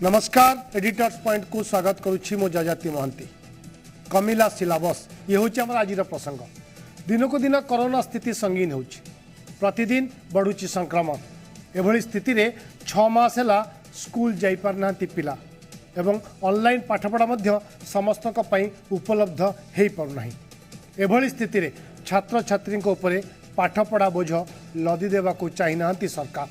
नमस्कार editors point को स्वागत करुच्ची मो जजाति महांती। कमिला सिलेबस ये हूँ आम आज प्रसंग। दिन को दिन कोरोना स्थिति संगीन हो प्रतिदिन बढ़ुची संक्रमण एभली स्थिति रे 6 मास है स्कूल जाई पार ना पिला एवं ऑनलाइन पाठपढ़ा मध्य समस्त उपलब्ध हो पारना। एभली स्थिति रे छात्र छात्री उपरे पाठपढ़ा बोझ लदी देवा को चाहिना सरकार।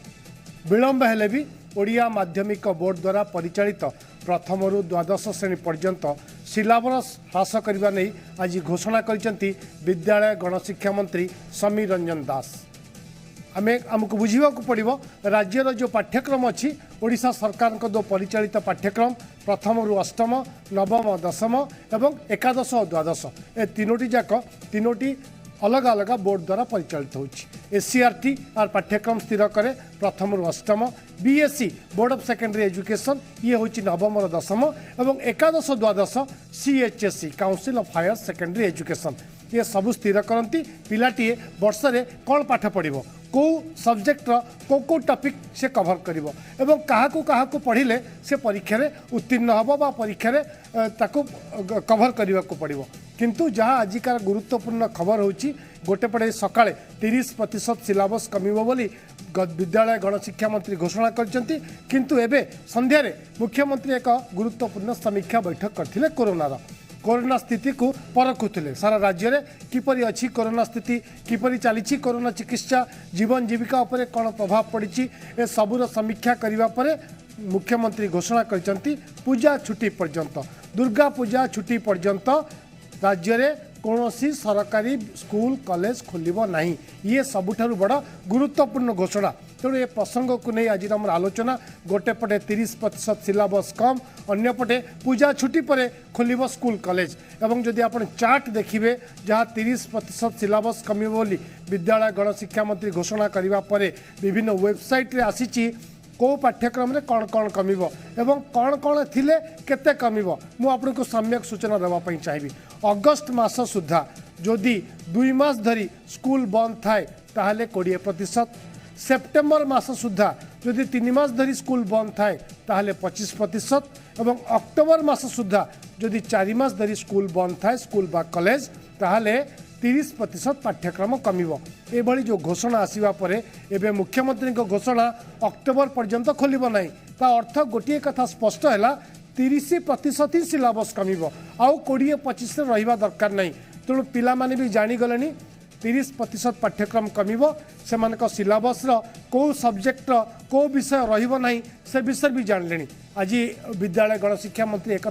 विलंब हेले भी ओडिया माध्यमिक बोर्ड द्वारा परिचालित प्रथम रु द्वादश श्रेणी पर्यंत सिलेबस ह्रास करने नहीं आज घोषणा करिसेंती विद्यालय गणशिक्षा मंत्री समीर रंजन दास। आमको बुझा पड़ो राज्यर जो पाठ्यक्रम अच्छी ओडिशा सरकार जो परिचालित पाठ्यक्रम प्रथम रु अष्टम नवम दशम एवं एकादश और द्वादश ए तीनोटी जाक तीनोटी अलग अलग बोर्ड द्वारा परिचालित होची। एससीईआरटी आर पाठ्यक्रम स्थिर करे प्रथम रु अष्टम, BSC board of secondary education ये होची नवम और दशम एवं एकादश द्वादश CHSC council of higher secondary education ये सब स्थिर करती। पिलाटीए वर्ष रे कौन पाठ पढ़िबो को सब्जेक्ट को टॉपिक से कवर करिवो एवं काहाकू पढ़िले से परीक्षा रे उत्तीर्ण हबो बा परीक्षा रे ताको कवर करने को पड़ो। किंतु जहाँ आजिकार गुरुत्वपूर्ण खबर होची गोटे पटे सकाळे 30% सिलेबस कमिबो बोली विद्यालय गणशिक्षा मंत्री घोषणा करछंती। किंतु एबे संध्या रे मुख्यमंत्री एक गुरुत्वपूर्ण समीक्षा बैठक करथिले कोरोना स्थिति को परखुले। सारा राज्य में किपरि अच्छी कोरोना स्थिति किपरि चली कोरोना चिकित्सा जीवन जीविका उपरे कौन प्रभाव पड़ी ए सबूर समीक्षा करने पर मुख्यमंत्री घोषणा करछंती पूजा छुट्टी पर्यंत दुर्गा पूजा छुट्टी पर्यंत राज्य में कौनसी सरकारी स्कूल कॉलेज खोलिबो नहीं। ये सबुठारु बड़ गुरुत्वपूर्ण घोषणा। तेणु ये प्रसंग को नहीं आज आम आलोचना गोटे पटे 30% सिलेबस कम अन्य पटे पूजा छुट्टी पर खोलिबो स्कूल कॉलेज एवं जदि आपण चार्ट देखिए जहाँ 30% सिलेबस कमिबो बोली विद्यालय गणशिक्षा मंत्री घोषणा करने पर विभिन्न वेबसाइट रे आसीची को पाठ्यक्रम रे कौन कौन कमिबो एवं कौन कौन थिले केते कमिबो मु आपनको सम्यक सूचना देवा पई चाहिबी। अगस्त मास सुधा जदि 2 मास धरी स्कूल बंद थाए ताहले 20%, सेप्टेम्बर मास सुधा जदि 3 मास धरी स्कूल बंद थाए ताहले 25% एवं अक्टोबर मास सुधा जदि 4 मास धरी स्कूल बंद थाए स्कूल बा कॉलेज ताहले 30% पाठ्यक्रम कमिबो। एभली जो घोषणा आसीबा परे एबे मुख्यमंत्री को घोषणा अक्टोबर पर्यंत खोलिबो नहीं ता अर्थ गोटे कथा स्पष्ट है 30% ही सिलेबस कमिबो आउ 20-25 रहिबा दरकार नहीं। तेणु पिला माने भी जानीगले 30% पाठ्यक्रम कमिबो सेमानक सिलेबस को सब्जेक्ट को विषय रहिबो नहीं से विषय भी जानले। आज विद्यालय गणशिक्षा मंत्री एक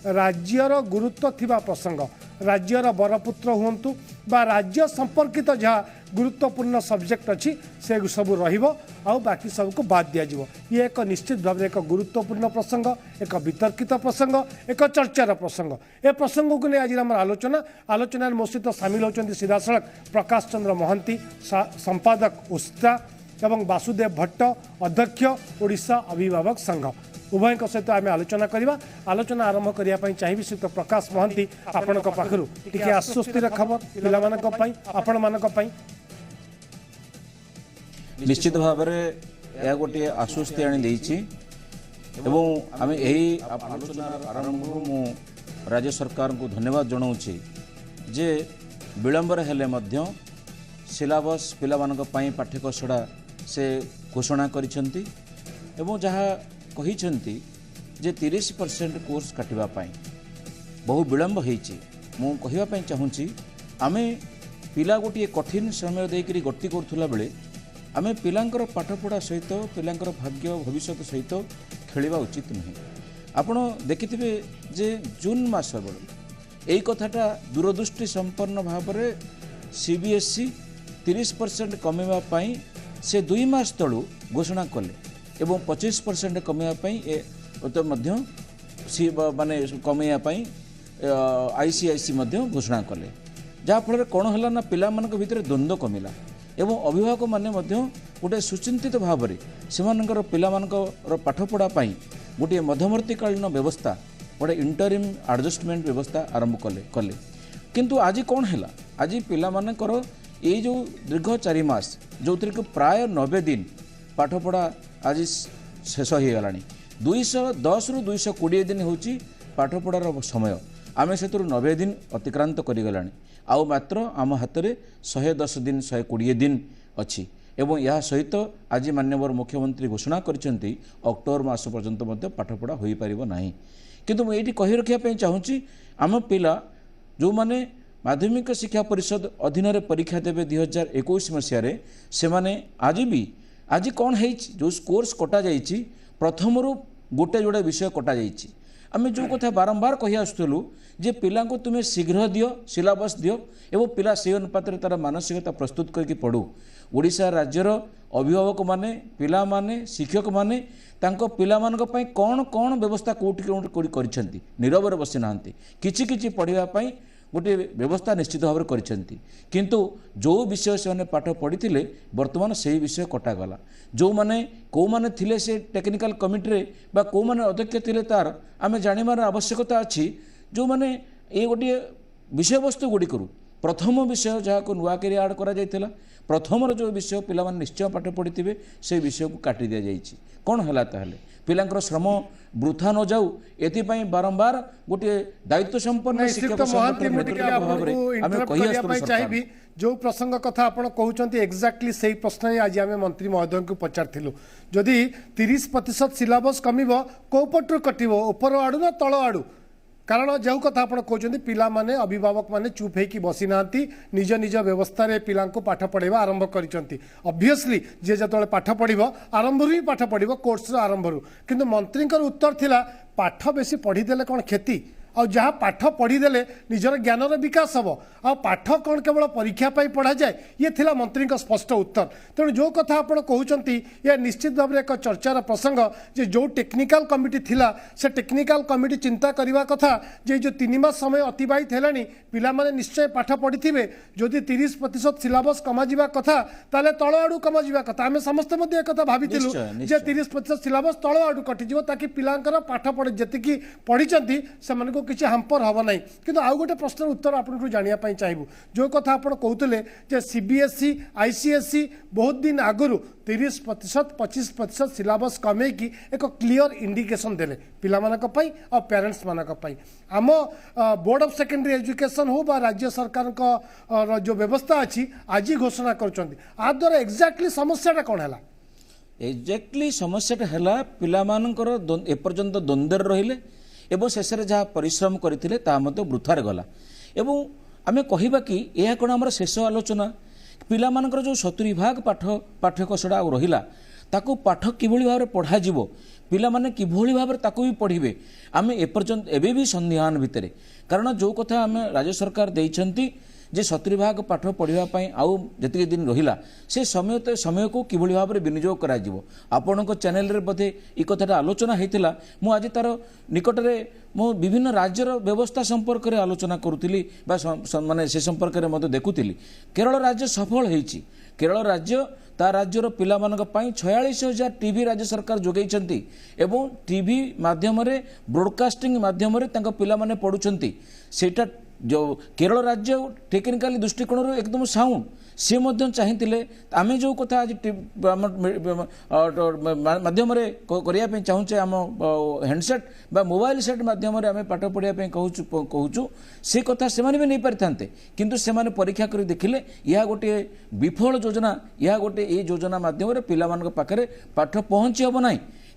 राज्यर गुरुत्व थिबा प्रसंग राज्यर बरपुत्र हुंतु बा राज्य संपर्कित जहाँ गुरुत्वपूर्ण सब्जेक्ट अच्छी से सब रहिबो आउ बाकी सब को बाद दिया जिवो। ये एक निश्चित भाव एक गुरुत्वपूर्ण प्रसंग एक वितर्कित प्रसंग एक चर्चार प्रसंग। ए प्रसंग को नहीं आज आम आलोचना मो सहित सामिल होती सीधा सड़क प्रकाश चंद्र महांती संपादक उस्ता एवं वासुदेव भट्ट अध्यक्ष ओडिशा अभिभावक संघ उभय सहित आम आलोचना करवा। आलोचना आरंभ करने चाहिए श्री प्रकाश महांती आपण पाखु टी आश्वस्तिर खबर पिला आपण मान निश्चित भाव में गोटे आश्वस्ति आनी आम यही आलोचना आरंभ मु राज्य सरकार को धन्यवाद जनाऊँगी जे विलंबर हेले मध्य सिलेबस पिला पाठ्यकोशड़ा से घोषणा करिसेंती एवं जहाँ कहिसेंती जे 30% कोर्स काटिबा बहु विलंब होईची। मु कहिबा चाहूँगी आमे पिला गोटे कठिन समय देकरी गति करुला बेले आमे पिलांकर पाठपढ़ा सहित पिलांकर भाग्य भविष्य सहित खेलिबा उचित नहीं। आपण देखिथिबे जे जून मास बेले एई कथाटा दूरदृष्टि संपन्न भाव में सीबीएसई 30% कमेवा से 2 मास तलू घोषणा कले एवं 25% कमेवाई तो माने कमेवाई आईसीआईसी घोषणा कले जहाँफल कौन है ना पिला भितर द्वंद्व कमिला एवं अभिभावक माने गोटे सुचिंतित भाव में से पिला पाठपढ़ा गोटे मध्यवर्तीकालीन व्यवस्था गोटे इंटरिम एडजस्टमेंट व्यवस्था आरंभ कले किंतु आज कौन है आज पिला ये जो दीर्घ 4 मास जो प्राय 90 दिन पाठपढ़ा आज शेष हो गलानी 210 ରୁ 220 दिन होची पाठपढ़ार समय आम से 90 दिन अतिक्रांत करिगलानी आउ मात्र आम हाथ में 110 दिन 120 दिन अच्छी एवं यह सहित आज माननीय मुख्यमंत्री घोषणा करछंती अक्टोबर मास पर्यंत मध्य पाठपढ़ा हो पारिबो नाही किंतु मु एठी कहि रखिया पई चाहूची आम पिला जो माने माध्यमिक शिक्षा परिषद अधीन रे परीक्षा देबे 2021 मसिया से माने आज कौन है जो कोर्स कटा जाइछि प्रथम रु गोटे जोड़े विषय कटा जाइछि आम जो कथा बारंबार कही आसुलु जे पिला को तुम्हें शीघ्र दियो सिलेबस दियो एवं पिला से अनुपात तार मानसिकता प्रस्तुत करके पढ़ू ओडिशा राज्यर अभिभावक माने पिला माने शिक्षक माने तांको पिला मानक पई कौन कौन व्यवस्था कोठी कोठी करिसेंती नीरव बसी नांती किछि पढ़िबा पई गोटे व्यवस्था निश्चित भाव में किंतु जो विषय से पाठ पढ़ी वर्तमान से विषय कटागला जो माने कौ माने थिले से टेक्निकल कमिटी रे बा कौ माने अध्यक्ष थिले तार आम जानिबार आवश्यकता अच्छी जो माने ये गोटे विषय वस्तु गुड़ी करू प्रथम विषय जहाँ को नुआ कर आड करा जायतिला प्रथम जो विषय पिला माने निश्चय पाठ पढ़ी से विषय को काटी दिया जाइछि कौन हला ताहले पिलांकर श्रम वृथा न जाऊ एथिपाई बारंबार गोटे दायित्व संपन्न शिक्षक चाहिए जो प्रसंग कथा आपण कहउचंती एक्जाक्टली सही प्रश्न ही आज आम मंत्री महोदय को पचारथिलु जदि 30% सिलेबस कमिबो को पटु कटिबो ऊपर आडू ना तळ आडू कारण जो कथा आप कहते पिला माने अभिभावक माने चुप होकी बसी नांती निज निज व्यवस्था रे पिला पाठ पढ़ाइबा आरंभ करिसंती ऑब्वियसली जे जतले पाठ पढ़िबो आरंभ ही पाठ पढ़िबो कोर्स आरंभ किंतु मंत्री उत्तर थिला पाठ बेसी पढ़ी देले कोन क्षति आ जहाँ पाठ पढ़ीदे निजर ज्ञानर विकास हम आ पाठ कौन केवल परीक्षा पढ़ा जाए ये थिला मंत्री स्पष्ट उत्तर तेणु जो कथा आप कहते ये निश्चित भाव में एक चर्चार प्रसंग जे जो टेक्निकल कमिटी थिला से टेक्निकल कमिटी चिंता करने कथा जे जो 3 मास समय अतिबाहित है पिला माने निश्चय पाठ पढ़ी थे जदि 30% सिलेबस कमाजिबा कथा ताले तळ आडू कमाजिबा कथा आमे समस्त मध्ये एक कथा भाबिथिलु जे 30% सिलेबस तळ आडू कटिजिवो ताकि पिलांकर पाठ पढ़ी जतिकी पढ़िचंती से किसी हाम्पर हम ना कि आउ गोटे प्रश्न उत्तर आपको जानापी चाहबू जो कथा आप कहते सीबीएसई आईसीएसई बहुत दिन आगु 30% 25% सिलेबस कमे की एक क्लियर इंडिकेशन देले पिला और पेरेंट्स मानक आम बोर्ड ऑफ सेकेंडरी एजुकेशन हो बा राज्य सरकार का जो व्यवस्था अच्छी आज घोषणा कर द्वारा एक्जाक्टली समस्याटा कौन है एक्जाक्टली समस्याटा है पिला एपर्यंत द्वंद्व रहिले एवं शेष में जहाँ परिश्रम करते वृथार गला एवं आम कहवा कि यह कौन आम शेष आलोचना पिला मानकर जो 70% पाठ पाठ्यकोशटा रहिला ताकू पाठ किभली भाव में पढ़ा जीवो पिला माने किभली भाव में ताकू भी पढ़िबे आम एपर्यंत एबे भी संदेहान भितरे कारण जो कथा आम राज्य सरकार देइछंती जे 70% पाठ पढ़ापी आउ जी दिन रहा से समय को किभली भाव में विनियोग करा आपण चैनल रे बोधे ये कथाटा आलोचना होता मु आज तार निकट में मु विभिन्न राज्यर व्यवस्था संपर्क में आलोचना करुली माने से संपर्क में मत देखुली केरल राज्य सफल होती केरल राज्य ता राज्यर पिला मानक पई 46,000 टीवी राज्य सरकार जोगैछंती एवं टीवी माध्यम रे ब्रॉडकास्टिंग माध्यम रे तांका पिला माने पढुछंती सेटा जो केरल राज्य टेक्निकाली दृष्टिकोण एकदम साउंड सी चाहिए आम जो कथा आज माध्यम करने चाहूचे आम हैंडसेट बा मोबाइल सेट माध्यम आम पाठ पढ़ाई कहूँ से कथा से भी नहीं पारि था किंतु से परीक्षा कर देखिले यह गोटे विफल योजना यह गोटे ये योजना माध्यम पिला पाखे पाठ पहुँची हम ना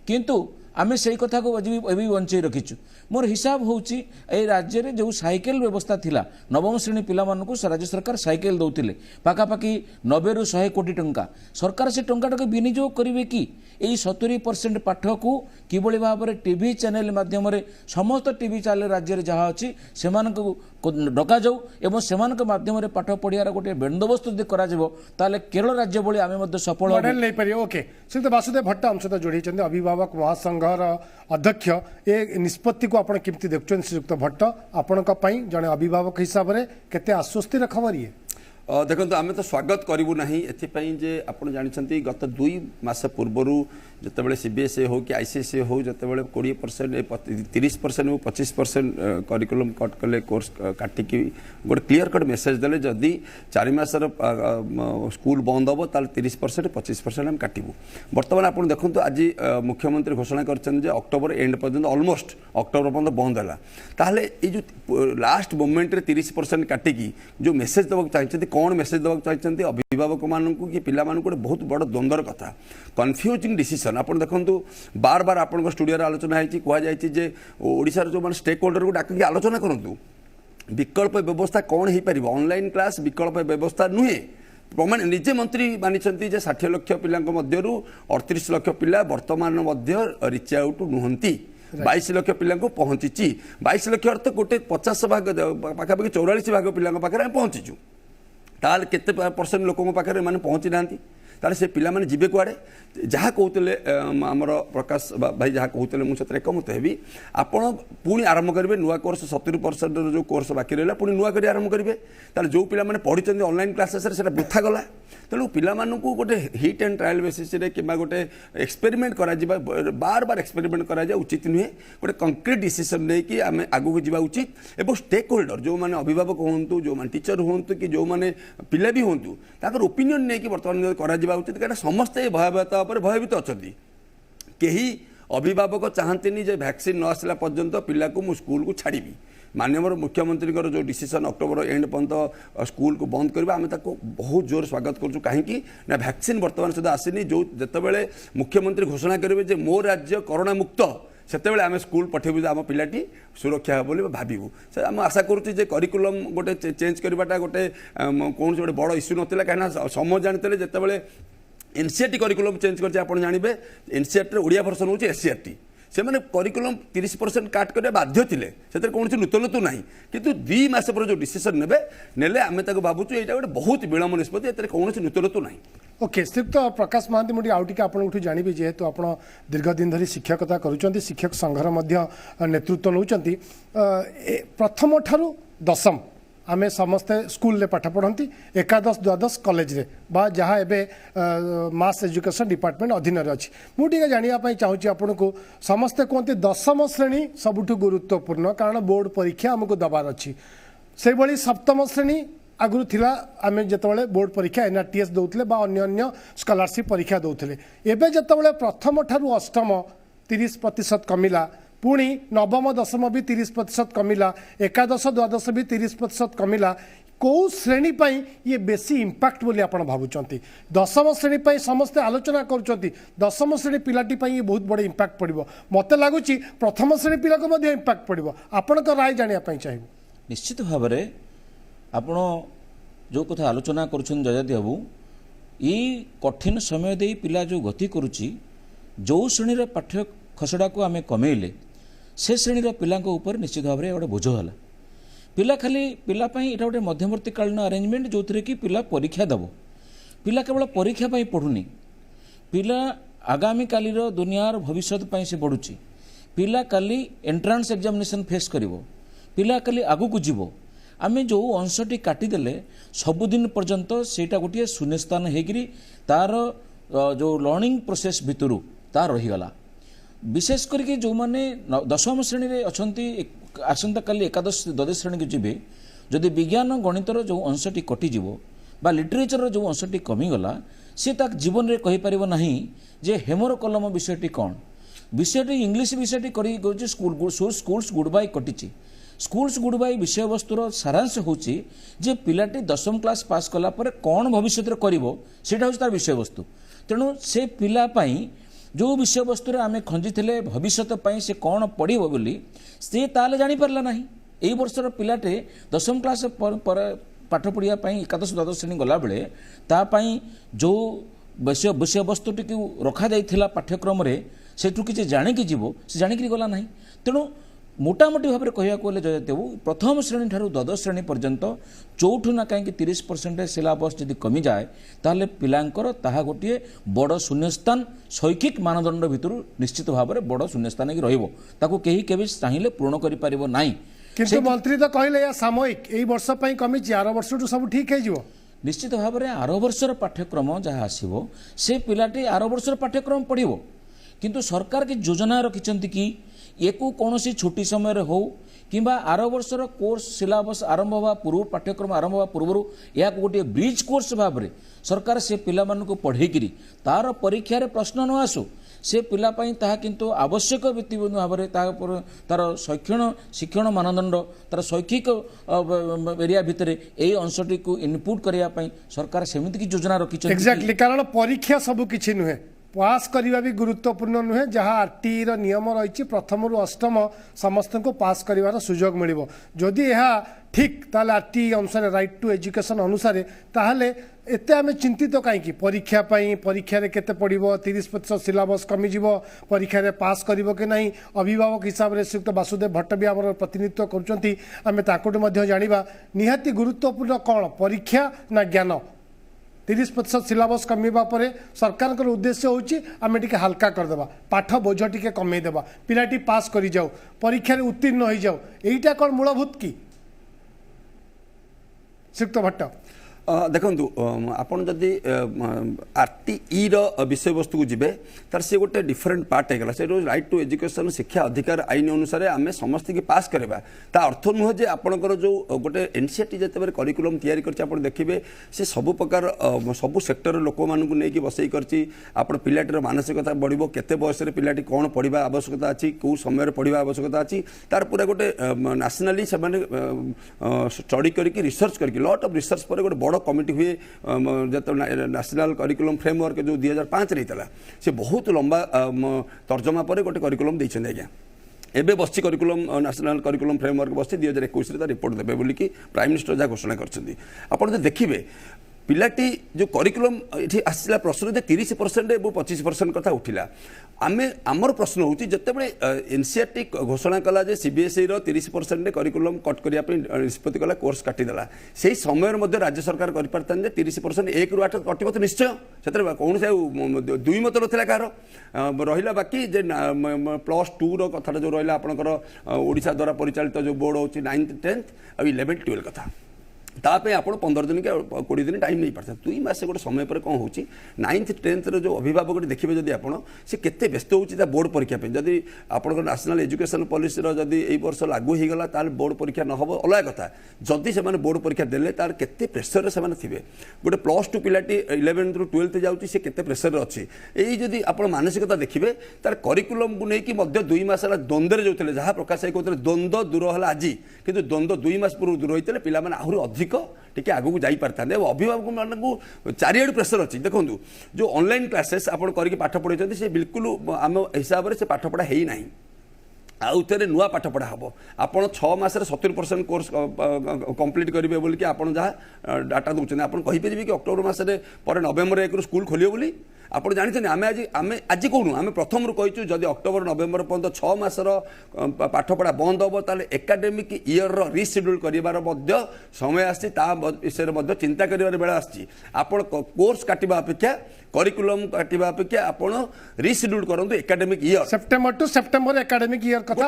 किंतु आमे से कथा को अभी बंचे रखीचु मोर हिसाब होची ए राज्य रे जो साइकेल व्यवस्था थिला नवम श्रेणी पिला मानकु राज्य सरकार साइकेल दौतिले पाखापाखि 90 ରୁ 100 कोटी टंका सरकार से टंकाटा विनियोग करिवे कि एई 70% पाठ को किबळी भाव में टीवी चैनल माध्यम समस्त टीवी चैनल राज्य रे जहाँ अच्छी से डका जाऊ एवं से माध्यम पाठ पढ़ियार गोटे बंदोबस्त यदि करा ताले केरल राज्य भली आमे सफल मॉडल नहीं पारे ओके श्रीयुक्त वासुदेव भट्ट आम सहित जोड़ी अभिभावक महासंघर अध्यक्ष ए निष्पत्ति को आपण केमती देखुछन श्रीयुक्त भट्ट आपण जड़े अभिभावक हिसाब से केते आश्वस्तिर खबर ये देखो आम तो स्वागत करूँ ना ये आप जानते गत 2 मास पूर्वर जिते सीबीएसई हो कि आईसीएसई हो जिते 20% 30% 25% करिकुलम कट कले कोर्स काटिकी गोटे क्लीयर कट मेसेज देले जदि 4 मासर स्कूल बंद हम ताल 30% 25% हम काटबू। बर्तमान आप देखो आज मुख्यमंत्री घोषणा कर अक्टोबर एंड पर्यंत ऑलमोस्ट अक्टोबर पर्यंत बंद है ताहले ये जो लास्ट मोमेंट 30% काटिकी जो मेसेज देवाक चाहिए कौन मेसेज देवाक चाहिए अभिभावक मानू कि पिला गोटे बहुत बड़ द्वंद्वर कथा कन्फ्यूजिंग डिसीजन आप देखो बार बार आप स्टूडियो आलोचना होती कहुई ओडिशार जो मैंने स्टेक होल्डर को डाक आलोचना करूँ विकल्प व्यवस्था कौन हो पार ऑनलाइन क्लास विकल्प व्यवस्था नुहे प्रमाण निजे मंत्री मानी 60 लाख पिला 38 लाख पिला वर्तमान रिच आउट नुहति 22 लाख पिला पहुंची 22 लाख अर्थ गोटे 50 भाग पाखापाखि 44 भाग पिला पाखे पहुंचीचु ताल केते परसेंट लोक पाखे मैंने पहुँची ना ताले से पिला माने जीवे कुआड़े जहाँ कहते आमर प्रकाश भाई जहाँ कहते मुझे एकमत हेबी आपण पुणी आरंभ करेंगे नुआ कोर्स 70% जो कोर्स बाकी रहा पुणी नुआ कर आरंभ करेंगे ताले जो पिला माने पढ़ी ऑनलाइन क्लासेस से वृथा गला तेणु पिला मानू गोटे हिट एंड ट्रायल बेसिस कि गोटे एक्सपेरिमेंट करा बार बार एक्सपेरिमेंट करा उचित नुहे गोटे कंक्रीट डिसीजन नहीं कि आम आगू जावा उचित एवं स्टेक होल्डर जो मैंने अभिभावक हूँ जो मैंने टीचर हूँ कि जो मैंने पिला भी हूँ ताकर ओपिनियन नहीं कि बर्तमान करा उचित कहीं समस्ते भयावहता भयभीत अच्छा कहीं अभिभावक चाहती वैक्सीन न आसला पर्यंत पिला को मु स्कूल को छाड़ी माननीय मुख्यमंत्री जो डिसीजन अक्टोबर एंड पर्यंत स्कूल को बंद करवा आम बहुत जोर स्वागत करूँ कहीं ना वैक्सीन बर्तमान सुधा आसनी जो जितेबाला मुख्यमंत्री घोषणा करेंगे मो राज्य कोरोना मुक्त से आम स्कूल पठेबू आम पिलाटी सुरक्षा हे बोली भावू से आम आशा करुचे करिकुलम गोटे चेंज करवाटा गोटे कौन गोटे बड़ इश्यू नाला कहीं समय जानते जितेबाला एनसीईआरटी करिकुलम चेंज करते आप जानवे एनसीईआरटी ओडिया वर्सन हूँ एससीईआरटी से मैंने करिकुलम 30% काट करने बाध्य थे से कौन नूतनत्व ना कितु 2 मास पर जो डिसीजन ने आम भावुँ यहाँ गोटे बहुत विलम्ब निष्पत्ति ए कौन नूतनत्व ना। ओके श्रीयुक्त प्रकाश महांती मुझे आउ टे आपठू जानवी जेहेतु आप दीर्घ दिन धरी शिक्षकता करुँच शिक्षक संघर नेतृत्व नौ प्रथम ठारू दशम आमे समस्ते स्कूल रे पाठ पढ़ती एकादश द्वादश कॉलेज रे बा जहाँ एवं मास एजुकेशन डिपार्टमेंट अधीन अच्छी मुझे जानापी चाहूँगी आपन को समस्ते कहते दशम श्रेणी सबुठ गुरुत्वपूर्ण कारण बोर्ड परीक्षा आमको दबार अच्छी से भली सप्तम श्रेणी आगुरी थिला आम जिते बोर्ड परीक्षा एनआरटीएस दौले अन्य स्कॉलरशिप परीक्षा दौले एवं जिते प्रथम ठारू अष्टम 30% कमिला पुणी नवम दशम भी 30% कमिला एकादश द्वादश भी 30% कमिला कौ श्रेणी पाई ये बेसी इंपैक्ट बोली आपण भावुंट दशम श्रेणी पाई समस्ते आलोचना करुँच दशम श्रेणी पिलाटी पाई ये बहुत बड़े इंपैक्ट पड़ो मत लगुच प्रथम श्रेणी पिला को इंपैक्ट पड़ो आपण राय जानापी चाहिए। निश्चित भाव में आपण जो कथा आलोचना करुछन जजाति बाबू ये कठिन समय दे पिला जो गति करुच्ची जो श्रेणी पाठ्य खसड़ा को आम कमेले से श्रेणी पिला ऊपर निश्चित भाव में गोटे बोझ है पिला खाली पिलापाई यहाँ गोटे मध्यवर्तीकालीन अरेंजमेंट जो थी कि पिला परीक्षा दब पिला केवल परीक्षा पढ़ुनी पिला आगामी कालीर दुनियार भविष्यत से पढ़ुची पिला काली एंट्रांस एग्जामिनेशन फेस करिवो पिला काली आगु को जीवो आम जो अंशटी काटिदेले सबुदिन पर्यंत सेटा गोटे शून्यस्थान होगी तार जो लर्निंग प्रोसेस भितर तार रहीगला विशेष करके जो माने दशम श्रेणी रे अछंती आसंता काली एकादश द्वादश श्रेणी को जीवे जदि विज्ञान गणितर जो अंशटी कटिजीव बा लिटरेचर जो अंशटी कमिगला सी ता जीवन में कहीपर ना जे हेमर कलम विषयटी कौन विषयटी इंग्लीश विषयटी कर स्कूल्स गुड बाय कटिची स्कूल्स गुड बाय विषय वस्तुर सारांश होची जे पिलाटी दशम क्लास पास कला पर कौन भविष्य में करिवो सेटा होची तार विषय वस्तु तेणु से पिला पाई जो विषय वस्तु आम खंजी थे भविष्य से कौन पढ़ो बोली सी ताले जानी पारला नहीं यही वर्षर पिलाटे दशम क्लास पर पाठ पढ़िया एकादश द्वादश श्रेणी गला बेले तापाई जो विषय वस्तुटी रखा जाइथिला पाठ्यक्रम रे सेठू किसी जाणिकी जीव से जाणिकी गला नहीं तेणु मोटामोटी भाव में कहवा गले जयदेव प्रथम श्रेणी ठारू द्वादश श्रेणी पर्यंत चौठू ना कहीं 30% सिलेबस जदि कमी जाए ताहले पिलांकर ताहा गोटे बड़ शून्यस्थान शैक्षिक मानदंड भितर निश्चित भाव में बड़ शून्यस्थान रहिबो ताको केही केबे चाहिए पूर्ण करि परिबो नाही किंतु मंत्री तो कहले या सामयिक एई वर्ष पई कमी 4 वर्ष सब ठीक है जीवो निश्चित भाव में आर वर्षर पाठ्यक्रम जहाँ आसो से पिलाटी आर वर्षर पाठ्यक्रम पढ़ो किंतु सरकार की योजना रखिंट कि ये कौन छुट्टी समय हो कि आर वर्षर कोर्स सिलेबस आरंभ हवा पूर्व पाठ्यक्रम आरंभ हवा पूर्व या गोटे ब्रिज कोर्स भाव में सरकार से पिला पढ़ेकरी तार परीक्षा रे प्रश्न न आसो से पिलापाई ताहा किंतु आवश्यक भित्तिभूमि भाव में तार शिक्षण मानदंड तार शैक्षिक एरिया भितर यही अंशटी को इनपुट करने सरकार सेमिति योजना रखी एक्जाक्टली कारण परीक्षा सब किछि नुहे पास करवा भी गुरुत्वपूर्ण नुहे जहाँ आरटी नियम रही प्रथम रु अष्टम समस्त को पास कर सुजोग मिल जदि यह ठीक ताल आरटी अनुसार राइट टू एजुकेशन अनुसार ताहले एते आमे चिंतित कहीं परीक्षा परीक्षा रे केते पड़िबो 30% सिलेबस कमिजिब परीक्षा रे पास करिवो कि नहीं अभिभावक हिसाब से श्रीयुक्त वासुदेव भट्ट भी आम प्रतिनिधित्व करुँच आम ताकूँ जाना निहाती गुरुत्वपूर्ण कौन परीक्षा ना ज्ञान 30% सिलेबस कमिबा परे सरकार का उद्देश्य होची आमे टिके हल्का करदेबा पाठ बोझ टिके कमेदेबा पिलाटी पास करि जाऊ परीक्षा रे उत्तीर्ण हो जाऊ एटा कोन मूलभूत की श्रीयुक्त भट्ट देखु आपड़ जदि आरटीई विषय वस्तु को जीवे तार से गोटे डिफरेन्ट पार्ट होगा से राइट टू एजुकेशन शिक्षा अधिकार आईन अनुसार आम समस्त की पास करवा ता अर्थ नुह जे आपणकर जो गोटे एनसीईआरटी जिते करिकुलम तैयारी कर देखिए से सबु प्रकार सबु सेक्टर लोक मानू नहीं बसई कर पिलाटीर मानसिकता बढ़ो केते बयस पिलाटी कौन पढ़ा आवश्यकता अच्छी कौ समय पढ़ा आवश्यकता अच्छी तार पूरा गोटे नेशनली से स्टडी करके रिसर्च करके लॉट ऑफ रिसर्च पर गोटे बड़ कमिटी हुए जो नेशनल करिकुलम फ्रेमवर्क जो 2005 रही से बहुत लंबा तर्जमा पर गोटे करिकुलम देते आज्ञा एबे बस करिकुलम नेशनल करिकुलम फ्रेमवर्क बस 2021 रिपोर्ट देवे बोली कि प्राइम मिनिस्टर जहाँ घोषणा कर देखिए पिलाटी जो करिकुलम ये आसला प्रश्न 30% और 25% कथा उठिला आमे आमर प्रश्न होची जतेबेले एनसीईआरटी घोषणा कला जे सीबीएसई रो 30% करिकुलम कट करिया पे निष्पत्ति कला कोर्स काटी देला सेही समय मध्ये राज्य सरकार करि परतन जे 30% 1 रु 8 कटिबो तो निश्चय सेतरे कोन से दुई मत नथिला कार रहिला बाकी जे +2 रो कथा जो रहिला आपनकर ओडिसा द्वारा परिचालित जो बोर्ड होची 9th 10th और 11th 12 कथा तापे आप 15 दिन के 20 दिन टाइम नहीं पार्थे 2 मास गोटे समय पर कौन हो 9th 10th जो अभिभावक देखिए जब आप से केते व्यस्त होता बोर्ड परीक्षा जदि आप नेशनल एजुकेशन पॉलिसी जदि यही वर्ष लागू हो गला ताल बोर्ड परीक्षा न हो अलग कथा जदि से बोर्ड परीक्षा देले तार केते प्रेसर से थे गोटे +2 पिलाटी 11th ରୁ 12th जाऊँगी से केते प्रेसर अच्छी यही जदि आप मानसिकता देखिए तार करिकुलम को लेकिन 2 मास द्वंद्व जो जहाँ प्रकाश कहते द्वंद्व दूर है आज कि द्वंद्व 2 मास पूर्व दूर होते पे आहरी अधिक टी आगू जाई पारता अभिभावक मानू चारिआड़ प्रेसर अच्छी देखो जो ऑनलाइन क्लासेस आप पाठ पढ़े से बिल्कुल आम हिसाब से पाठ पढ़ा है ना आउ थे नुआ पाठ पढ़ा हम आप 6 मास 70% कोर्स कंप्लीट करेंगे बोल कि आप जहाँ डाटा दूसरे आप कहीपर कि अक्टोबर मसरे पर नवेम्बर 1 स्कूल खोलिए बोली आप जानते आम आज कहूँ आम प्रथम कहूँ जदि अक्टोबर नवेम्बर पर्यंत 6 मासर पाठपढ़ा बंद हम ताले एकाडेमिक इयर रिशेड्यूल कर समय आसी विषय चिंता कर बेला आप कोर्स काटा अपेक्षा करिकुलम काटा अपेक्षा आप रिशेड्यूल करूँ academic year September two September academic year कथा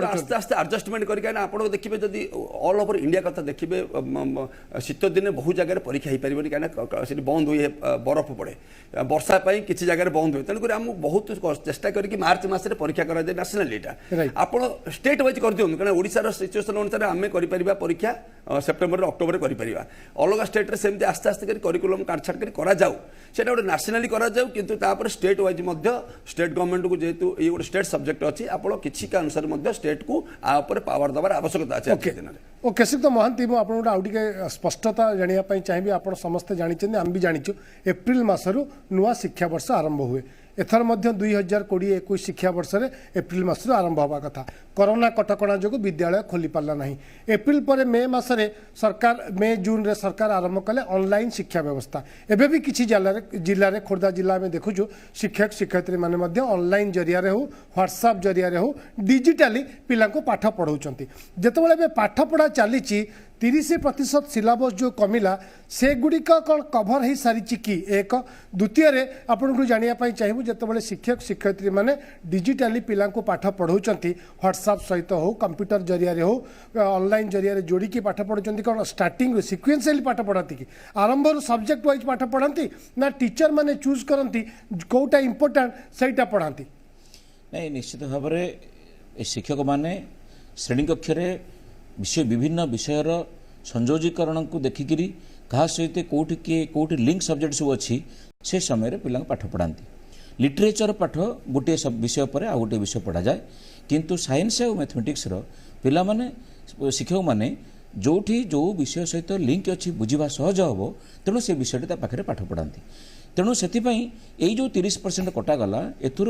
आस्ते आस्ते आडजस्टमेंट करके आप देखिए जदि ऑल ओवर इंडिया कथा देखिए शीत दिन बहुत जगह परीक्षा हो पार कहीं बंद हुए बरफ पड़े वर्षा किसी जगह बंद हुए तेणुक आम बहुत चेष्टा करके मार्च मसरे परीक्षा कराए नेशनल यहाँ आप स्टेट वाइज कर दिखाँ कहीं ओडार सिचुएसन अनुसार आम कर परीक्षा सेप्टेम्बर अक्टोबर कर अलग स्टेट सेमती आस्ते आस्ते करिकुलम काटछाट कर जाऊ से गोटे नेशनली कराऊ किंतु तापर स्टेट वाइज स्टेट गवर्नमेंट को जेहेतु ये गोटे स्टेट सब्जेक्ट अच्छी आप किसी का अनुसार स्टेट को आपर पावर दबार आवश्यकता अच्छे ओके श्रीयुक्त महांती मुझे आपको आउटे स्पष्टता जानापी चाहिए आप समस्ते जानते आम भी जाचु एप्रिल मसरू नुआ शिक्षा वर्ष आरंभ हुए एथर 2020-21 शिक्षा वर्ष में एप्रिल मस आरंभ हवा कथा कोरोना कटकणा जो विद्यालय खोली पारा ना एप्रिल पर मे मसरे सरकार मे जून रे सरकार आरंभ कले ऑनलाइन शिक्षा व्यवस्था एबे भी किसी जिले में खोर्धा जिला में देखुचु शिक्षक शिक्षयित्री माने ऑनलाइन जरिया हो व्हाट्सएप जरिया हो डिजिटाली पिला पाठ पढ़ाऊँ जितेबाला पाठ पढ़ा चली 30% सिलेबस जो कमिला से गुड़िक कौन कभर हो सारी कि एक द्वितीय आपन को जानापी चाहिए जिते शिक्षक शिक्षयित्री मैंने डिजिटाली पिला पाठ पढ़ाऊँच व्हाट्सएप सहित हो कंप्यूटर जरिया हो ऑनलाइन जरिया जोड़िकी पाठ पढ़ुंट कौन स्टार्टिंग सिक्वेन्शियली पाठ पढ़ाती कि आरंभ सब्जेक्ट वाइज पाठ पढ़ाती ना टीचर मैंने चूज करती कौटा इंपोर्टाट सहीटा पढ़ाती नहीं निश्चित भाव में शिक्षक माने श्रेणी कक्ष विषय विभिन्न विषयर संयोजीकरण को देखिकी क्या सहित कौटी किए कौटी लिंक सब्जेक्ट सब अच्छी से समय पिला पाठ पढ़ाती लिटरेचर पाठ गोटे विषय पर आ गोटे विषय पढ़ा जाए किंतु साइंस और मैथमेटिक्स पिला माने शिक्षक माने जोठी जो विषय सहित लिंक अच्छी बुझा सहज हम तेणु से विषयटी पाखे पाठ पढ़ाती तेणु से यही जो 30% कटागला एथुर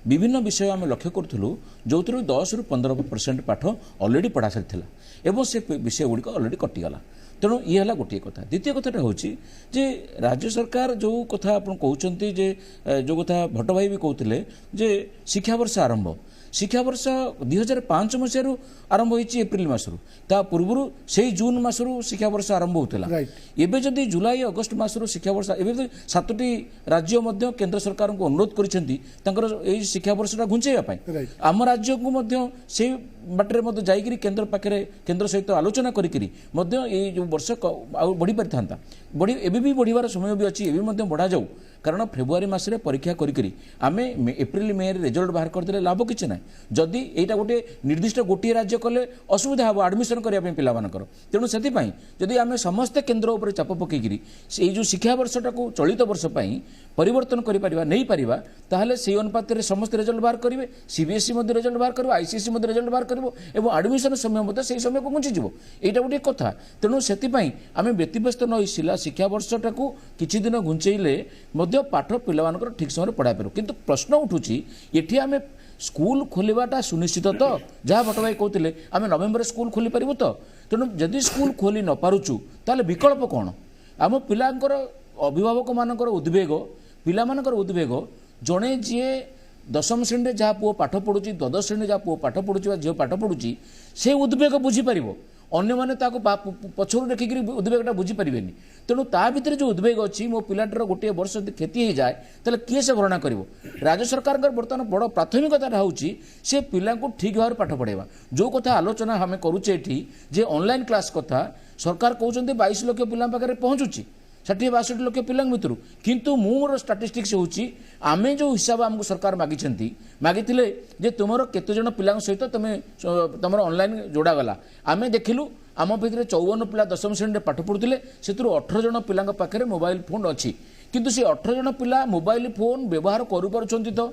विभिन्न विषय आम लक्ष्य करूँ जो 10 ରୁ 15% पाठ अलरेडी पढ़ा सारी एवं से विषय गुड़िक अलरेडी कटिगला तेणु ये है गोटे कथा द्वितीय कथाटा हूँ जे राज्य सरकार जो कथा आप कहते जो कथा भट्ट भाई भी कहते जे शिक्षा वर्ष आरंभ शिक्षा वर्ष 2005 मसीह आरंभ होती एप्रिल मसरू ता पूर्व से जून मसरू शिक्षा वर्ष आरंभ होता एवं जदि जुलाई अगस्ट मसरू शिक्षा वर्ष एवं 7टी राज्य मध्य केंद्र सरकार को अनुरोध कर शिक्षा वर्षटा घुंचेवाई आम राज्य को से बाटर जाकि केन्द्र पाखे केन्द्र सहित आलोचना करी जो वर्ष बढ़ी पारि था बढ़ी एवं भी बढ़िबार समय भी अच्छी एवं बढ़ा जाऊ कारण फेब्रुआरी मसरे परीक्षा करी आमे एप्रिल मे रिजल्ट बाहर करदे लाभ किसी ना जदि यहाँ गोटे निर्दिष्ट गोटे राज्य कले असुविधा हम आडमिशन करने पिलाମାନଙ୍କର तेणु से जदि आम समस्ते केन्द्र उपर चाप पकईकि से जो शिक्षा वर्षटा को चलित वर्ष परिवर्तन कर से अनुपात समस्त रिजल्ट बाहर करेंगे सीबीएसई रिजल्ट बाहर कर आईसीएसई रिजल्ट बाहर कर आडमिशन समय से समय को घुंचीज यहाँ गोटे कथा तेणु से आम व्यतिव्यस्त न शिक्षा वर्षटा को किसी दिन घुंचेले पाठ पिलाମାନଙ୍କର ठीक समय पढ़ाई पार किंतु प्रश्न उठुची ये आम स्कूल खोलवाटा सुनिश्चित तो जहाँ भट्ट भाई कहते आम नवेम्बर स्कूल खोली पारू तो तेणु जदि स्कूल खोली न पारुचु ताले विकल्प कौन आम पिलांकर अभिभावक मानकर उद्वेग पिलामानकर उद्वेग जड़े जी 10वीं श्रेणी जहाँ पुओ पाठ पढ़ुची द्वादश श्रेणी जहाँ पुओ पाठ पढ़ुची झील पाठ पढ़ुची से उद्वेग बुझीपार अन्य मैंने पछर देखिक उद्वेगटा बुझीपारे तेणु ता भर जो उद्वेग अच्छी मो पिलाटर गोटे वर्ष क्षति हो जाए तो किए से भरणा कर राज्य सरकार बर्तमान बड़ प्राथमिकता हूँ से पिला ठीक भाव पाठ पढ़ाइबा जो कथा आलोचना आम करुचे जे ऑनलाइन क्लास कथा सरकार कहते 22 लाख पिला पाखे पहुँचुची 60-62 लाख पिला भितर किंतु मोर स्टाटिस्टिक्स होची आमे जो हिसाब आमको सरकार मागिथिले जे तुमर केते जन पिला सहित तुम ऑनलाइन जोड़ा गला आमे देखिलु आम भितर 54 पिला 10वीं श्रेणी पाठ पढ़ुते से 18 जन पिला पाखे मोबाइल फोन अच्छी किंतु से 18 जन पिला मोबाइल फोन व्यवहार करुपारुछंती तो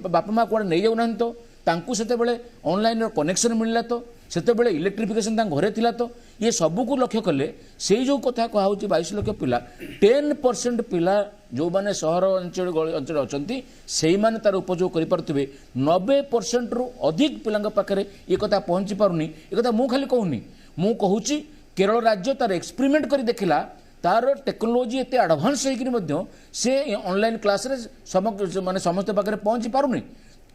बापा माँ कुआडे नहीं जाऊना तो तांकु सेतेबेले ऑनलाइन कनेक्शन मिलला तो सेतेबेले इलेक्ट्रिफिकेशन घरे थिला तो ये सबू को लक्ष्य कले से जो कथा कहूँ 22 लाख पिला 10% पिला जो माने सहर अंचल अच्छी से माने तार उपयोग करें 90% रु अधिक पिला पाखे ये कथा पहुँची पारुनी ये कथा मु खाली कहूनी मु कहूँ केरल राज्य तार एक्सपेरिमेंट कर देखला तार टेक्नोलोजी एत एडभांस होकर से ऑनलाइन क्लास माने समस्त पाखे पहुँची पारुनी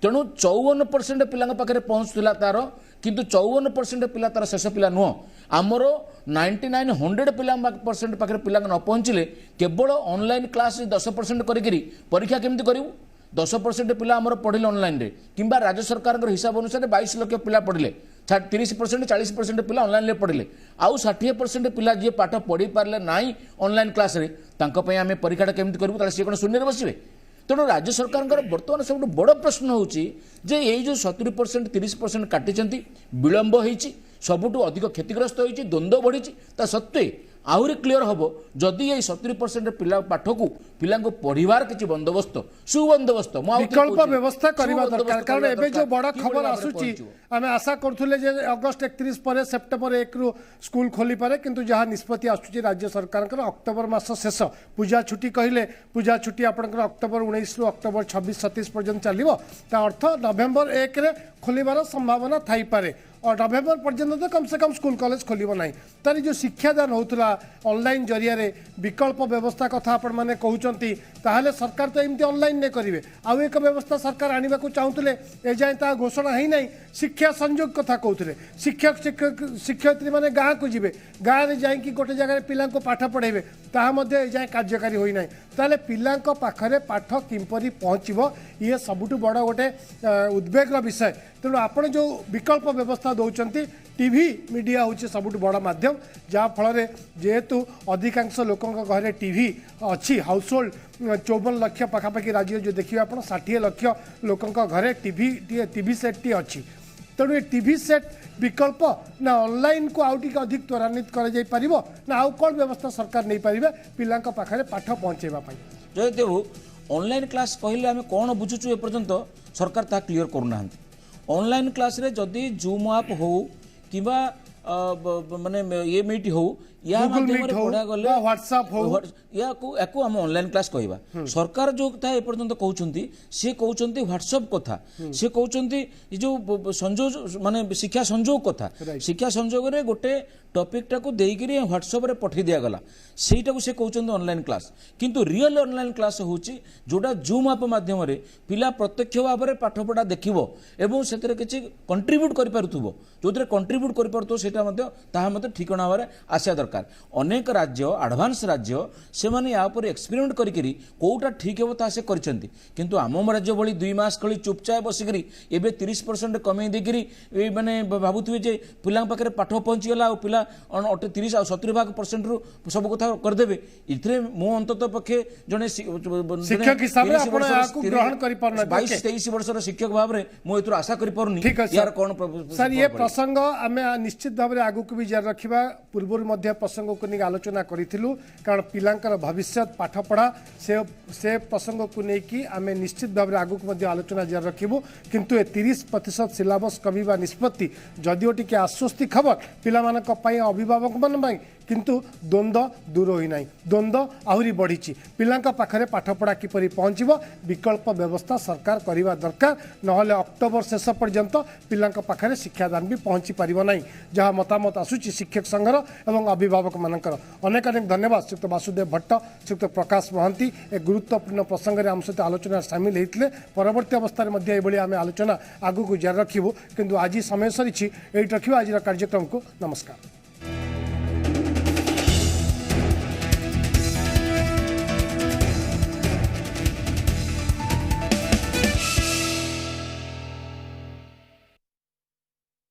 तेणु 54% पिला पाखे पहुँचुला तार किंतु 54% पिला तार शेष पिला नुह आमर 99-100 पिला परसेंट पाखे पिला न पहुँचले केवल ऑनलाइन क्लास 10% करी परीक्षा केमती करूँ 10% पिला आमर पढ़िले ऑनलाइन रे किंबा राज्य सरकार हिसाब अनुसार 22 लाख पिला पढ़िले 30% 40% पिला ऑनलाइन पढ़िले आउ 60% पिला जी पाठ पढ़ी पारे ना ऑनलाइन क्लास रे आम परीक्षा केमती करूँ सी कौन शून्य बसवे तेणु राज्य सरकार बर्तमान सब बड़ प्रश्न होची जे ये जो 70% 30% काटी विलंब होती सबुठू अधिक क्षतिग्रस्त होती द्वंद्व बढ़ी ता सत्वे आहरी क्लीयर हम जदि ये 70% पिला पाठ को पिला पढ़ार किसी बंदोबस्त सुबंदोबस्त विकल्प व्यवस्था करवा दरकार कारण एबे जो बड़ा खबर आसुची आमे आशा करथुले जे अगस्त 31 पर सेप्टेम्बर 1 रु स्कूल खोली पारे किंतु जहाँ निष्पत्ति आसुची राज्य सरकार अक्टोबर मास शेष पूजा छुट्टी कहले पूजा छुट्टी आपनकर अक्टोबर 19 रु अक्टोबर 26-27 पर्यंत चलिबो ता अर्थ नवेम्बर 1 रे खोलिबार संभावना थाई पारे और नवेम्बर पर्यंत तो कम से कम स्कूल कॉलेज खोल ना तार जो शिक्षादान होता ऑनलाइन जरिया विकल्प व्यवस्था कथा आपण मैंने कहते ताहले सरकार तो एमती ऑनलाइन नहीं करेंगे आउ एक व्यवस्था सरकार आने को चाहूले एजाए ता घोषणा है ना शिक्षा संयोग कथा कहते शिक्षक शिक्षयित्री मैंने गाँव को जी गाँव में जाकि गोटे जगह पिला पाठ पढ़ेबे ताहा एजाए कार्यकारी होना ताले पिला पाखरे पाठ किपरि पहुँचब ये सबुठ बड़ गोटे उद्वेगर विषय तेणु आपण जो विकल्प व्यवस्था दौरान टीवी मीडिया हूँ सबुठ बड़ माध्यम जहाँ फल जेहेतु अधिकांश लोकों घरे टीवी अच्छी हाउस होल्ड 54 लाख पखापाखि राज्य जो देखिए आप 60 लाख लोकों घरे टीवी सेट टी अच्छी तेणु ये टीवी सेट विकल्प ना ऑनलाइन को आउ टिके अधिक त्वरान्वित कर ना आउ कौन व्यवस्था सरकार नहीं पारे पिला पाखे पाठ पहुँचेवाई जयदेव ऑनलाइन क्लास कहले आम कौन बुझुचु एपर्यंत सरकार ता क्लियर करूना ऑनलाइन क्लास रे जदि जूम आप हो कि माने ये मीट हो या माध्यम पढ़ा गले व्हाट्सएप हो या को हम ऑनलाइन क्लास कहबा सरकार जो था ए पर्यंत कहउचंती से कहउचंती व्हाट्सएप कथा से कहउचंती जो संजोग माने शिक्षा संजोग कथा शिक्षा संजोग रे गोटे टॉपिक टा को देइकरी व्हाट्सएप रे पठै दिया गला सेटा को से कहउचंती ऑनलाइन क्लास किंतु रियल ऑनलाइन क्लास होउची जोडा जूम ऐप माध्यम रे पिला प्रत्यक्ष भाव रे पाठ पढ़ा देखिबो एवं सेतरे किछि कंट्रीब्यूट करि पारुथुबो जोतरे कंट्रीब्यूट करि पारुथो सेटा मध्ये ताहा मध्ये ठिकाना भाव रे आशा दरकार अनेक राज्य एडवांस राज्य से माने या पर एक्सपेरिमेंट करिकरी कोउटा ठीक हेबो ता से करचंती किंतु आम राज्य भली 2 मास खली चुपचाप बसिकरी एबे 30% कमे देकरी ए माने भाबुथुवे जे पिला पाखरे पाठ पहुंची गला और पिला 30 और 70% रु सब कथा कर देबे इथरे मो अंतत पक्षे जने शिक्षक हिसाब रे आपण आकु ग्रहण करि परना 22-23 वर्षर शिक्षक भाव रे मो एतुर आशा करि परनी यार कोन सर ये प्रसंग आमे निश्चित भाव रे आगु को भी जारी रखिबा पूर्व मध्य प्रसंग को नहीं आलोचना करिथिलु कारण पिलांकर भविष्य पाठ पढ़ा से प्रसंग को लेकिन आम निश्चित भाव में आगू को आलोचना जारी रखिबु किंतु 30% सिलेबस कमिबा निष्पत्ति जदिओ टिके आश्वस्ति खबर पिलामानक पई अभिभावक मन पई किंतु द्वंद्व दूर होई नाही द्वंद्व आहुरी बढ़ी पिलांका पाखरे पाठ पढ़ा किपरि पहुँचब विकल्प व्यवस्था सरकार करिवा दरकार नहले अक्टोबर शेष पर्यंत पिलांका पाखरे शिक्षादान भी पहुँची पारिबो नाही जहाँ मतामत आसुची शिक्षक संघर एवं अभिभावक मानकर अनेक अनेक धन्यवाद श्रीयुक्त वासुदेव भट्ट श्रीयुक्त प्रकाश महांती एक गुरुत्वपूर्ण प्रसंग में आम सहित आलोचना सामिल होते परवर्ती अवस्था में आम आलोचना आगू को जारी रखिबु किंतु आज समय सरी रखिबा आज कार्यक्रम को नमस्कार।